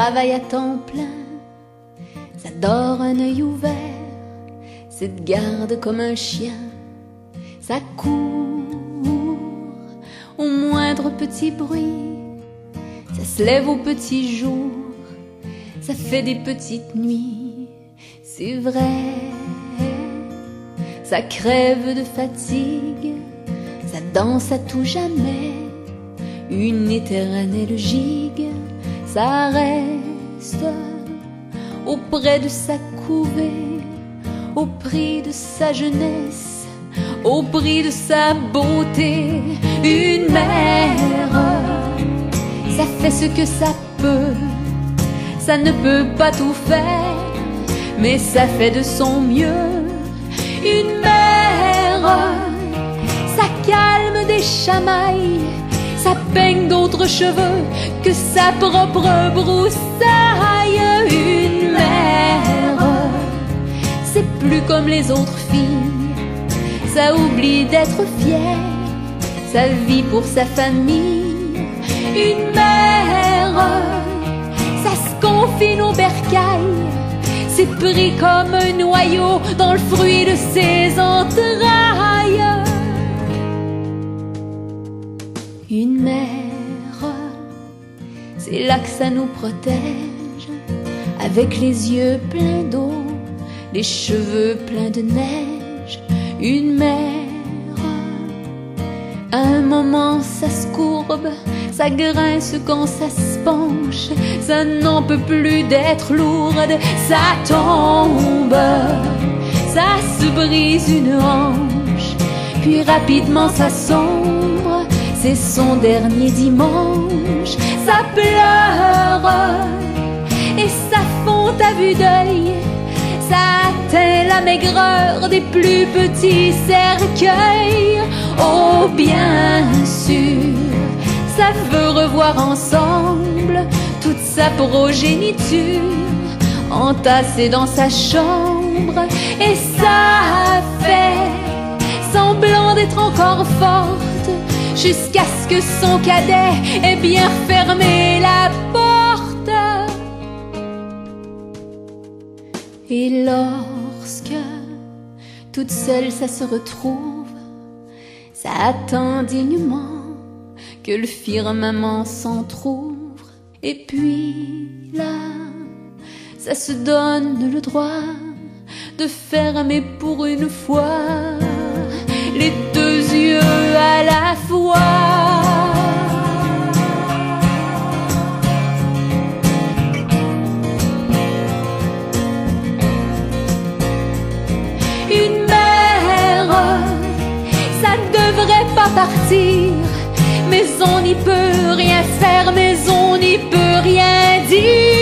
travaille à temps plein, ça dort un œil ouvert, ça te garde comme un chien, ça court au moindre petit bruit, ça se lève au petit jour, ça fait des petites nuits, c'est vrai, ça crève de fatigue, ça danse à tout jamais, une éternelle gigue, ça reste auprès de sa couvée, au prix de sa jeunesse, au prix de sa beauté. Une mère, ça fait ce que ça peut, ça ne peut pas tout faire, mais ça fait de son mieux. Une mère, ça calme des chamailles, ça peigne d'autres cheveux que sa propre broussaille. Une mère, c'est plus comme les autres filles, ça oublie d'être fière, ça vit pour sa famille. Une mère, ça se confine au bercail, c'est pris comme un noyau dans le fruit de ses entrailles. Une mère, c'est là que ça nous protège, avec les yeux pleins d'eau, les cheveux pleins de neige. Une mère, à un moment ça se courbe, ça grince quand ça se penche, ça n'en peut plus d'être lourde, ça tombe, ça se brise une hanche, puis rapidement ça sombre, c'est son dernier dimanche. Ça pleure et ça fond à vue d'œil, ça atteint la maigreur des plus petits cercueils. Oh bien sûr, ça veut revoir ensemble toute sa progéniture entassée dans sa chambre, et ça fait semblant d'être encore forte jusqu'à ce que son cadet ait bien fermé la porte. Et lorsque toute seule ça se retrouve, ça attend dignement que le firmament s'entr'ouvre, et puis là, ça se donne le droit de fermer pour une fois les deux yeux à la fois. Une mère, ça devrait pas partir, mais on n'y peut rien faire, mais on n'y peut rien dire.